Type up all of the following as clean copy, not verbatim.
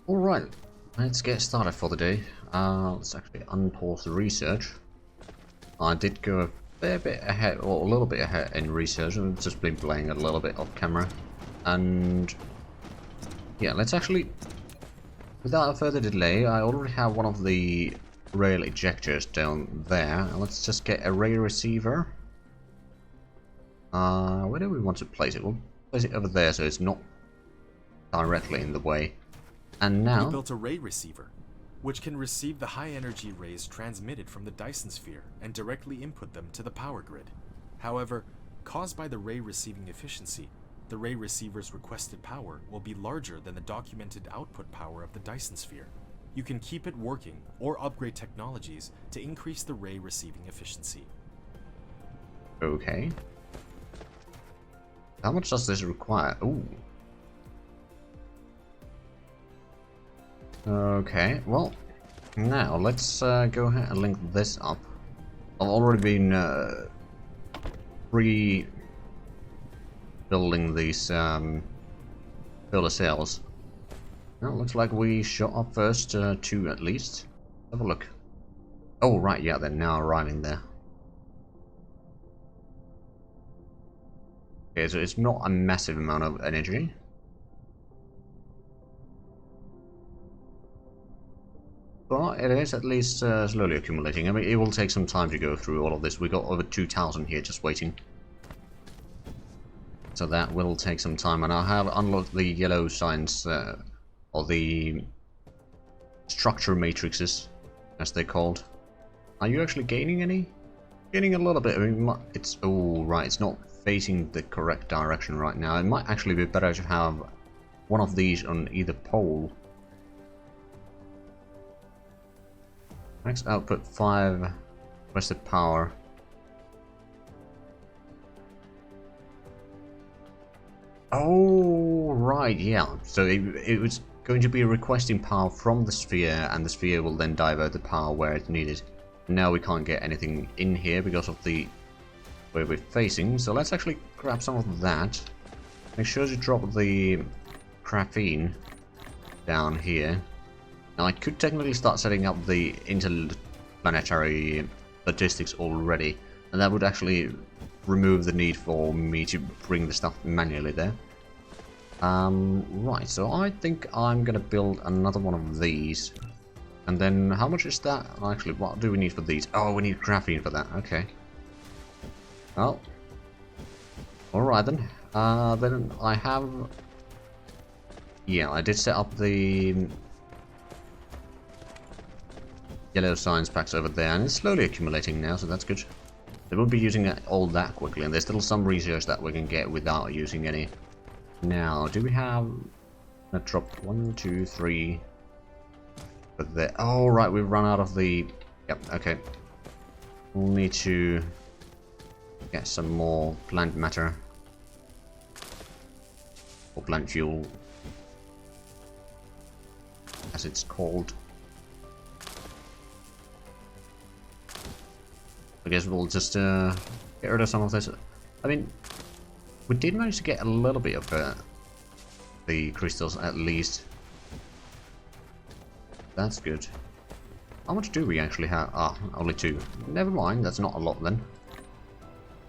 Alright, let's get started for the day. Let's actually unpause the research. I did go a fair bit ahead, or a little bit ahead in research. I've just been playing a little bit off camera. And yeah, let's actually, without further delay, I already have one of the rail ejectors down there. Let's just get a rail receiver. Where do we want to place it? We'll place it over there so it's not directly in the way. And now We built a ray receiver, which can receive the high-energy rays transmitted from the Dyson sphere and directly input them to the power grid. However, caused by the ray receiving efficiency, the ray receiver's requested power will be larger than the documented output power of the Dyson sphere. You can keep it working or upgrade technologies to increase the ray receiving efficiency. okay. How much does this require? Ooh. Okay, well, now let's go ahead and link this up. I've already been rebuilding these builder cells. Well, looks like we shot up first two at least. Have a look. Oh right, yeah, they're now arriving there. Okay, so it's not a massive amount of energy. But it is at least slowly accumulating. I mean, it will take some time to go through all of this. We got over 2,000 here just waiting. So that will take some time. And I have unlocked the yellow signs, or the structure matrices, as they're called. Are you actually gaining any? Gaining a little bit. I mean, it's... oh, right. It's not facing the correct direction right now. It might actually be better to have one of these on either pole. Max output 5, requested power. Oh, right, yeah. So it was going to be requesting power from the sphere, and the sphere will then divert the power where it's needed. Now we can't get anything in here because of the where we're facing, so let's actually grab some of that. Make sure to drop the graphene down here. Now I could technically start setting up the interplanetary logistics already, and that would actually remove the need for me to bring the stuff manually there. Right, so I think I'm gonna build another one of these. And then how much is that? Actually, what do we need for these? Oh, we need graphene for that, okay. Well, alright then. Then I have... yeah, I did set up the yellow science packs over there, and it's slowly accumulating now, so that's good. They won't be using all that quickly, and there's still some research that we can get without using any. Now, do we have... I dropped 1, 2, 3... but there... oh, right, we've run out of the... yep, okay. We'll need to get some more plant matter. Or plant fuel, as it's called. I guess we'll just get rid of some of this. I mean, we did manage to get a little bit of the crystals at least. That's good. How much do we actually have? Ah, only 2. Never mind, that's not a lot then.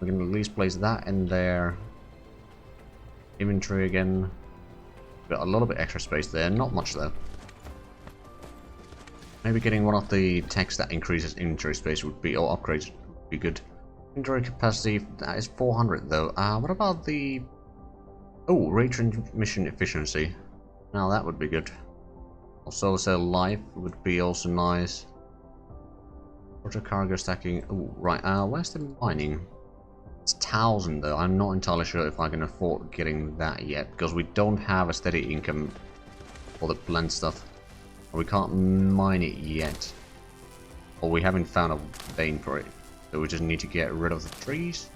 We can at least place that in their inventory again. Got a little bit extra space there, not much though. Maybe getting one of the techs that increases inventory space would be, or upgrades would be good. Inventory capacity, that is 400 though. What about the... oh, ray transmission efficiency. Now that would be good. Solar cell life would be also nice. Water cargo stacking. Oh, right. Where's the mining? It's 1,000 though. I'm not entirely sure if I can afford getting that yet, because we don't have a steady income for the plant stuff. We can't mine it yet. Or we haven't found a vein for it. So we just need to get rid of the trees.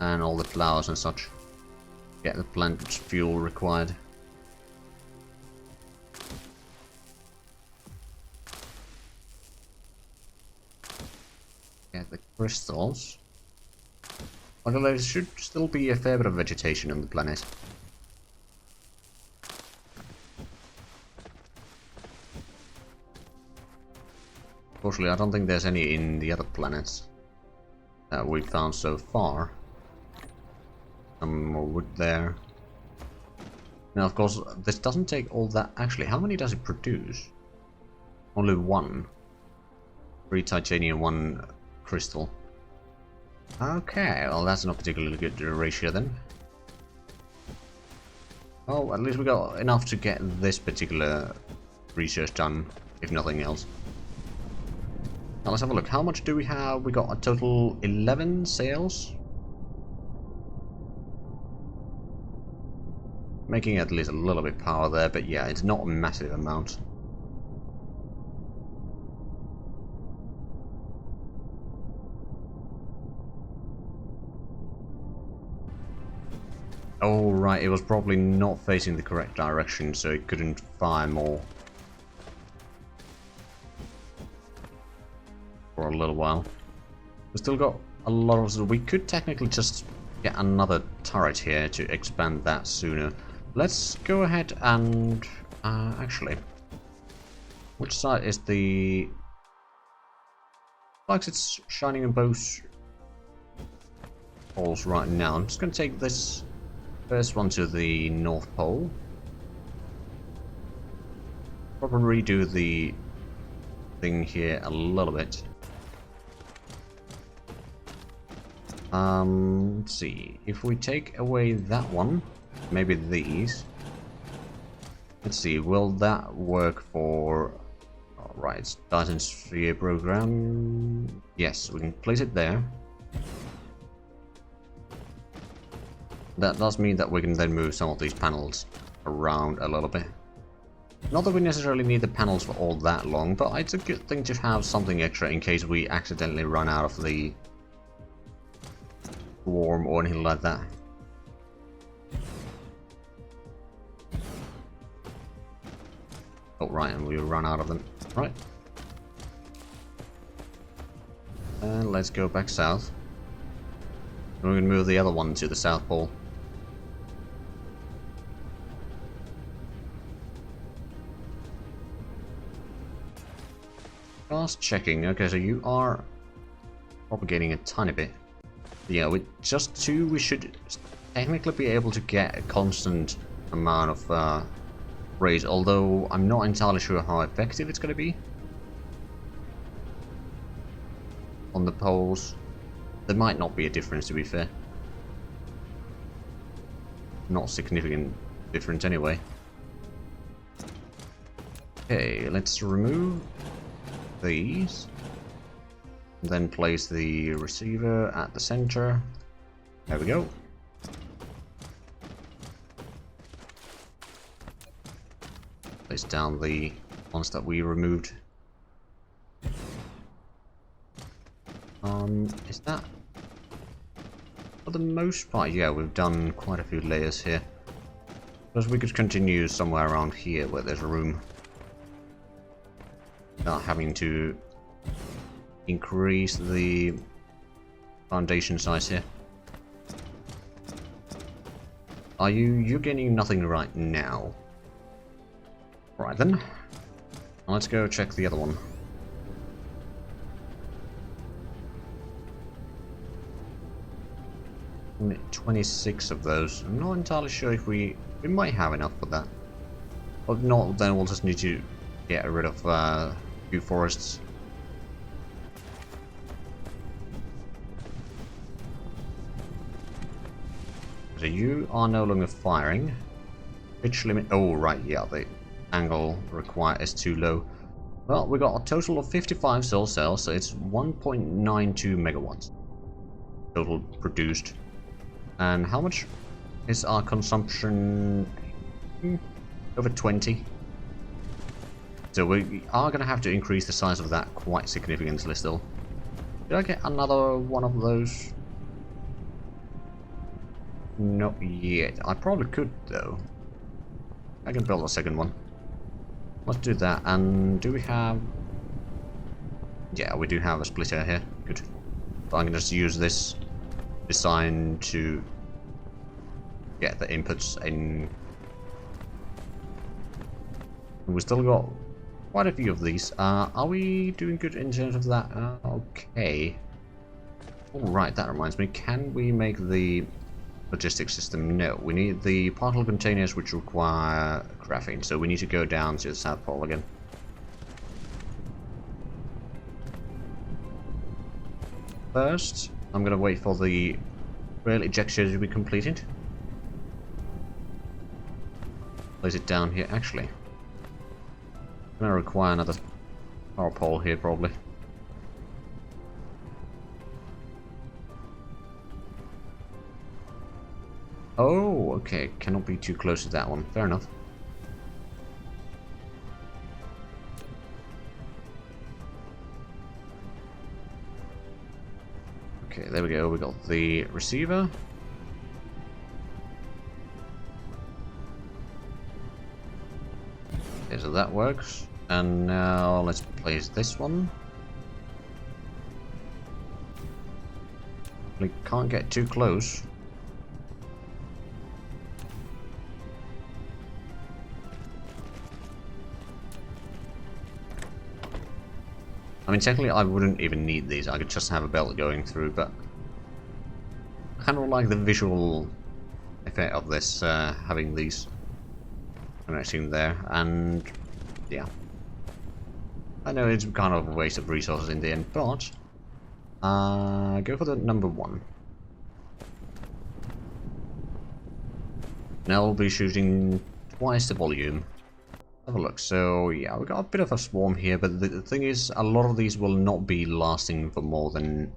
And all the flowers and such. Get the plant fuel required. Get the crystals. Although there should still be a fair bit of vegetation on the planet. Fortunately, I don't think there's any in the other planets that we've found so far. Some more wood there. Now, of course, this doesn't take all that. Actually, how many does it produce? Only one. 3 titanium, 1 crystal. Okay, well, that's not particularly good ratio then. Well, at least we got enough to get this particular research done, if nothing else. Now let's have a look. How much do we have? We got a total 11 sales. Making at least a little bit power there, but yeah, it's not a massive amount. Oh right, it was probably not facing the correct direction, so it couldn't fire more. For a little while. We still got a lot of... We could technically just get another turret here to expand that sooner. Let's go ahead and... actually... Which side is the... Like it's shining in both poles right now. I'm just going to take this first one to the North Pole. Probably redo the thing here a little bit. Let's see. If we take away that one, maybe these. Let's see. Will that work for? Alright, it's Dyson sphere program. Yes, we can place it there. That does mean that we can then move some of these panels around a little bit. Not that we necessarily need the panels for all that long, but it's a good thing to have something extra in case we accidentally run out of the warm or anything like that. Oh right, and we run out of them. Right. And let's go back south. And we're going to move the other one to the South Pole. Just checking. Okay, so you are propagating a tiny bit. Yeah, with just 2, we should technically be able to get a constant amount of rays, although I'm not entirely sure how effective it's going to be. On the poles, there might not be a difference, to be fair. Not significant difference anyway. Okay, let's remove these. Then place the receiver at the center. There we go. Place down the ones that we removed. Is that... For the most part, yeah, we've done quite a few layers here. Because we could continue somewhere around here where there's room. Without having to increase the foundation size here. Are you're getting nothing right now? Right then. Let's go check the other one. Only 26 of those. I'm not entirely sure if we might have enough for that. If not, then we'll just need to get rid of a few forests. So you are no longer firing. Pitch limit. Oh, right, yeah, the angle required is too low. Well, we got a total of 55 solar cells, so it's 1.92 megawatts total produced. And how much is our consumption? Over 20. So we are going to have to increase the size of that quite significantly still. Did I get another one of those? Not yet. I probably could though. I can build a second one. Let's do that. And do we have... Yeah, we do have a splitter here. Good. So I'm going to just use this design to get the inputs in. We still got quite a few of these. Are we doing good in terms of that? Okay. Alright, that reminds me. Can we make the logistics system? No. We need the particle containers, which require graphene. So we need to go down to the South Pole again. First, I'm going to wait for the rail ejector to be completed. Place it down here. Actually, I'm going to require another power pole here, probably. Oh, okay. Cannot be too close to that one. Fair enough. Okay, there we go. We got the receiver. Okay, so that works. And now let's place this one. We can't get too close. I mean, technically I wouldn't even need these. I could just have a belt going through, but I kind of like the visual effect of this, having these connecting there, and yeah. I know it's kind of a waste of resources in the end, but go for the number 1. Now we'll be shooting twice the volume. Have a look. So yeah, we got a bit of a swarm here, but the thing is, a lot of these will not be lasting for more than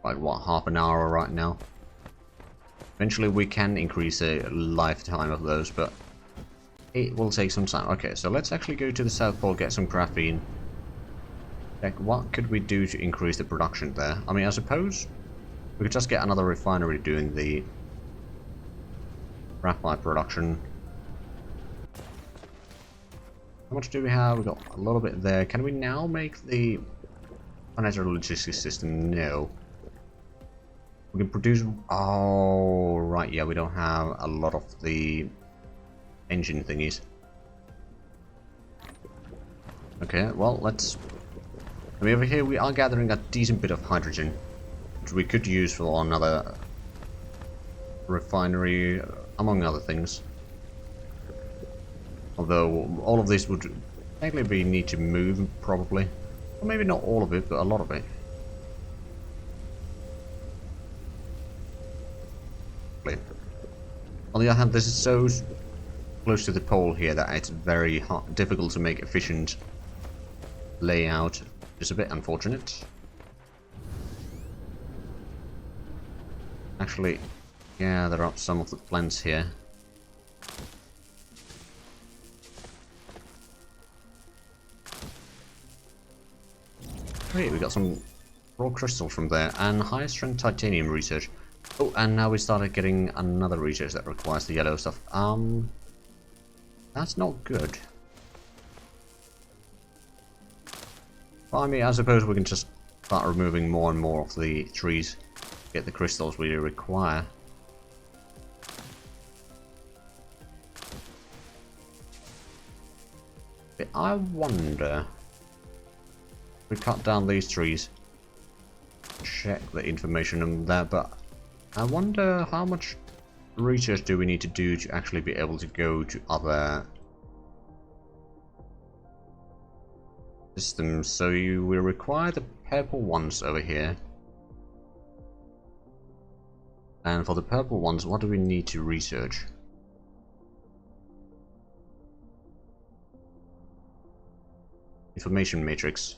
like what, half an hour right now. Eventually we can increase the lifetime of those, but it will take some time. Okay, so let's actually go to the South Pole, get some graphene. Check what could we do to increase the production there. I mean, I suppose we could just get another refinery doing the graphite production. How much do we have? We got a little bit there. Can we now make the planetary logistics system? No. We can produce. Oh, right. Yeah, we don't have a lot of the engine thingies. Okay, well, let's. I mean, over here we are gathering a decent bit of hydrogen, which we could use for another refinery, among other things. Although all of this would technically need to move, probably. Or maybe not all of it, but a lot of it. On the other hand, this is so close to the pole here that it's very difficult to make efficient layout. It's a bit unfortunate. Actually, yeah, there are some of the plants here. Great, we got some raw crystals from there, and high strength titanium research. Oh, and now we started getting another research that requires the yellow stuff. That's not good. Well, I mean, I suppose we can just start removing more and more of the trees to get the crystals we require. But I wonder... we cut down these trees, check the information on that, but I wonder how much research do we need to do to actually be able to go to other systems. So you will require the purple ones over here, and for the purple ones, what do we need to research? Information matrix.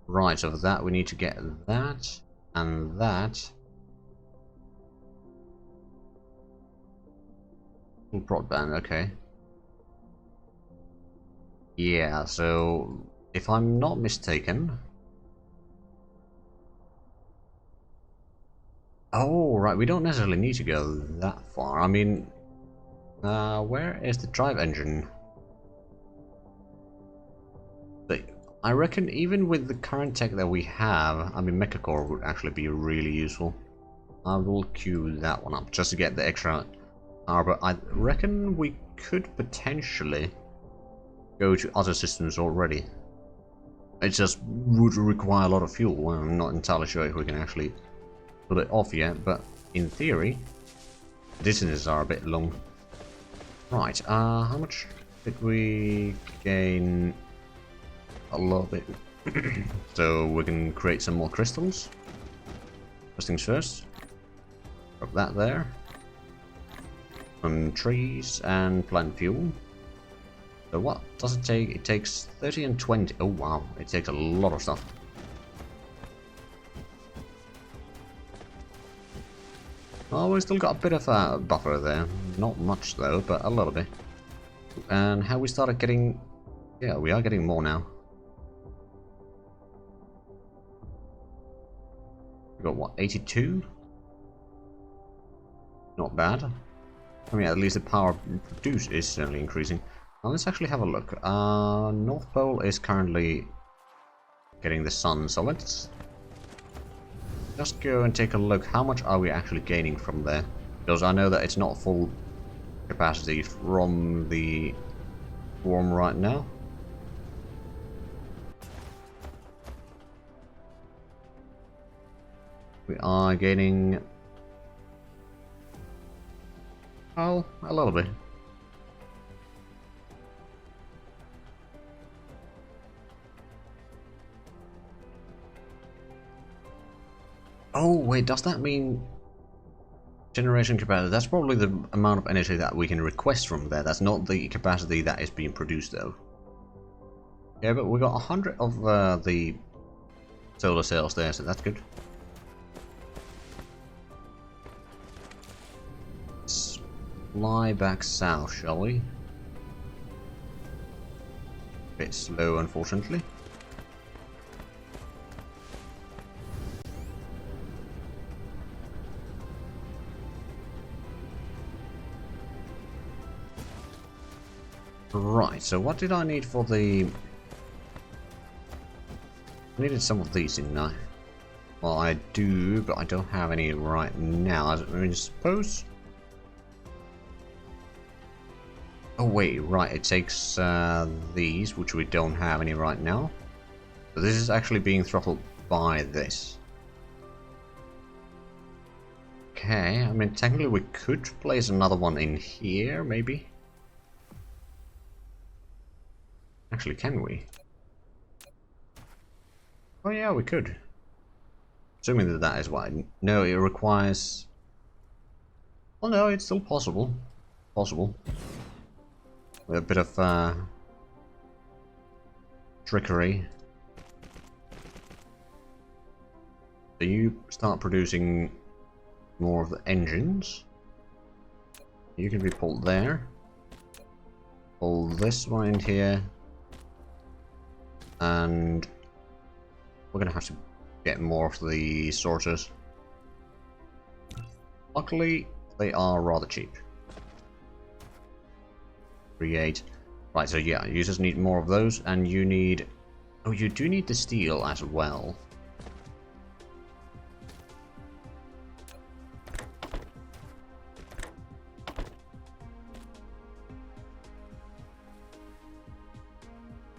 Right, so for that we need to get that and that. Full broadband, okay. Yeah, so if I'm not mistaken. Oh, right, we don't necessarily need to go that far. I mean, where is the drive engine? I reckon even with the current tech that we have, I mean, Mecha Core would actually be really useful. I will queue that one up just to get the extra power, but I reckon we could potentially go to other systems already. It just would require a lot of fuel. Well, I'm not entirely sure if we can actually pull it off yet, but in theory, distances are a bit long. Right, how much did we gain? A little bit. So we can create some more crystals. First things first. Drop that there. Some trees and plant fuel. So what does it take? It takes 30 and 20. Oh wow, it takes a lot of stuff. Oh, we still got a bit of a buffer there. Not much though, but a little bit. And how we started getting... Yeah, we are getting more now. We got what, 82? Not bad. I mean, at least the power produced is certainly increasing. Now let's actually have a look. North Pole is currently getting the sun, so let's just go and take a look. How much are we actually gaining from there? Because I know that it's not full capacity from the swarm right now. We are gaining, well, a little bit. Oh wait, does that mean generation capacity? That's probably the amount of energy that we can request from there. That's not the capacity that is being produced though. Yeah, but we got 100 of the solar cells there, so that's good. Let's fly back south, shall we? Bit slow, unfortunately. Right, so what did I need for the... I needed some of these, didn't I? Well, I do, but I don't have any right now. I mean, suppose... Oh wait, right, it takes these, which we don't have any right now. So this is actually being throttled by this. Okay, I mean, technically we could place another one in here, maybe? Actually, can we? Oh yeah, we could. Assuming that that is why. No, it requires... Oh no, it's still possible. Possible. With a bit of trickery. So you start producing more of the engines. You can be pulled there. Pull this one in here. And we're gonna have to get more of the sorters. Luckily, they are rather cheap. Create. Right, so yeah, you just need more of those, and you need... Oh, you do need the steel as well.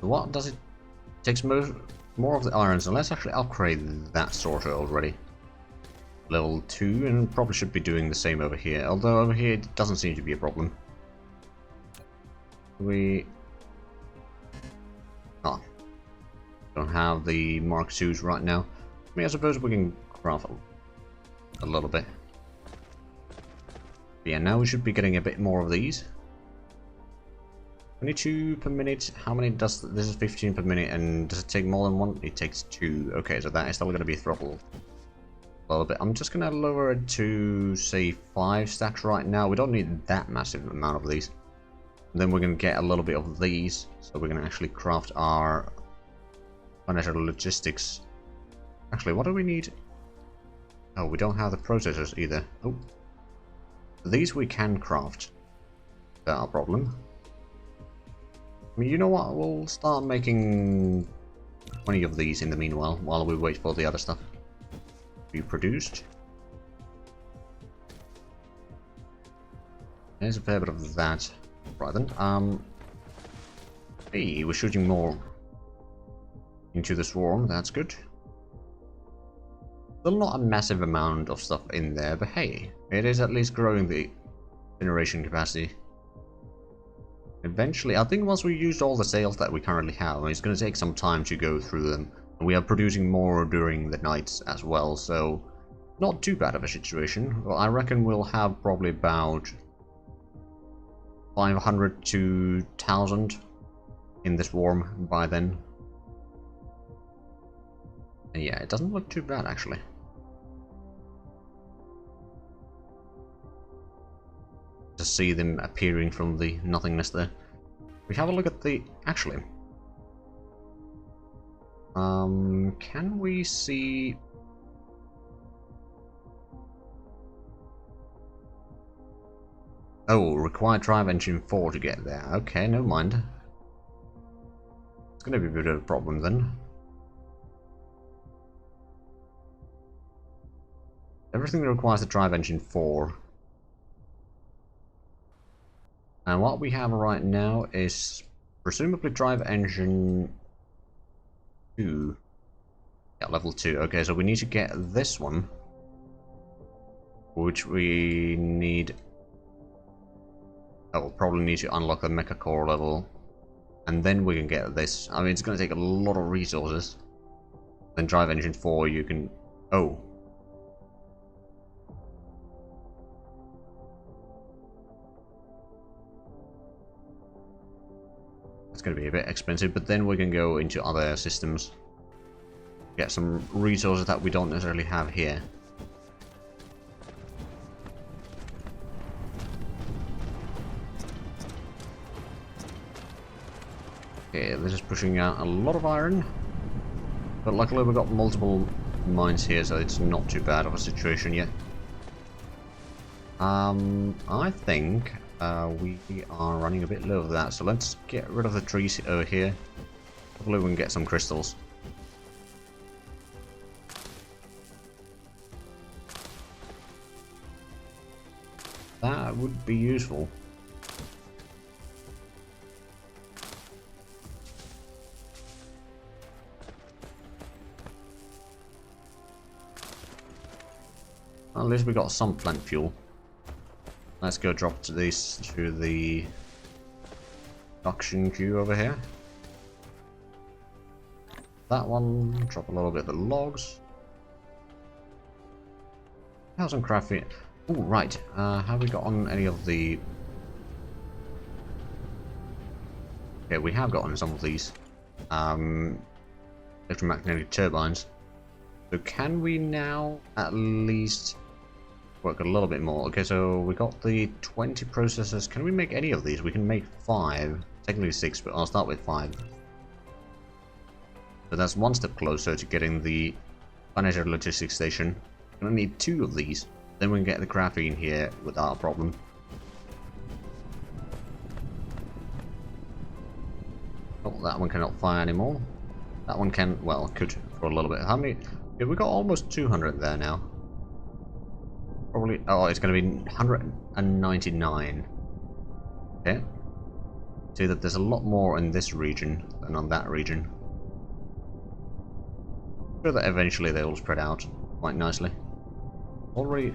What does it... Takes more of the iron, so let's actually upgrade that sorter already. Level 2, and probably should be doing the same over here, although over here it doesn't seem to be a problem. We... Oh. Don't have the Mark IIs right now. I mean, I suppose we can craft a little bit. But yeah, now we should be getting a bit more of these. 22 per minute. How many does this is 15 per minute, and does it take more than one? It takes 2. Okay, so that is still going to be throttled a little bit. I'm just going to lower it to say 5 stacks right now. We don't need that massive amount of these. And then we're going to get a little bit of these, so we're going to actually craft our financial logistics. Actually, what do we need? Oh, we don't have the processors either. Oh, these we can craft. Not a problem. I mean, you know what? We'll start making 20 of these in the meanwhile, while we wait for the other stuff to be produced. There's a fair bit of that. Right then, Hey, we're shooting more into the swarm, that's good. Still not a massive amount of stuff in there, but hey, it is at least growing the generation capacity. Eventually, I think once we used all the sails that we currently have, it's going to take some time to go through them. And we are producing more during the nights as well, so not too bad of a situation. Well, I reckon we'll have probably about 500 to 1,000 in this swarm by then. And yeah, it doesn't look too bad actually. To see them appearing from the nothingness there. We have a look at the... actually... can we see... Oh, required drive engine 4 to get there. Okay, no mind. It's gonna be a bit of a problem then. Everything that requires the drive engine 4. And what we have right now is presumably drive engine 2. Yeah, level 2. Okay, so we need to get this one. Which we need... oh, we'll probably need to unlock the mecha core level. And then we can get this. I mean, it's going to take a lot of resources. Then drive engine 4 you can... oh. It's going to be a bit expensive, but then we can go into other systems. Get some resources that we don't necessarily have here. Okay, this is pushing out a lot of iron. But luckily we've got multiple mines here, so it's not too bad of a situation yet. I think we are running a bit low of that, so let's get rid of the trees over here. Hopefully we can get some crystals. That would be useful. At least we got some plant fuel. Let's go drop these to the production queue over here. That one, drop a little bit of the logs. Have some crafting. Oh, right. Have we got on any of the... okay, we have gotten some of these electromagnetic turbines. So can we now at least work a little bit more? Okay, so we got the 20 processors. Can we make any of these? We can make 5. Technically 6, but I'll start with 5. So that's one step closer to getting the financial logistics station. We're gonna need 2 of these. Then we can get the graphene here without a problem. Oh, that one cannot fire anymore. That one can, well, could for a little bit. How many? Yeah, we got almost 200 there now. Probably, oh, it's going to be 199. Okay. See that there's a lot more in this region than on that region. I'm sure that eventually they will spread out quite nicely. Already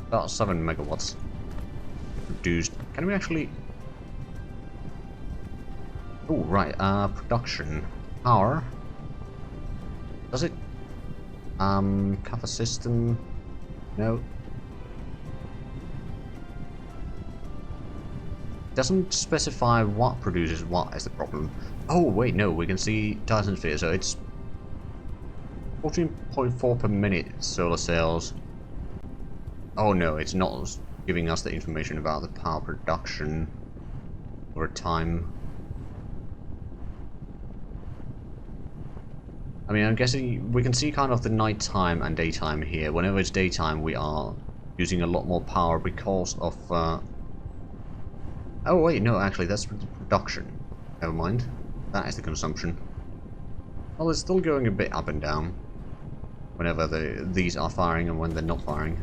about 7 megawatts produced. Can we actually... oh, right, production. Power. Does it... cover system? No. Doesn't specify what produces what is the problem. Oh, wait, no, we can see Dyson sphere, so it's 14.4 per minute solar cells. Oh no, it's not giving us the information about the power production over time. I mean, I'm guessing we can see kind of the nighttime and daytime here. Whenever it's daytime, we are using a lot more power because of... oh wait, no, actually, that's the production. Never mind. That is the consumption. Well, it's still going a bit up and down whenever these are firing and when they're not firing.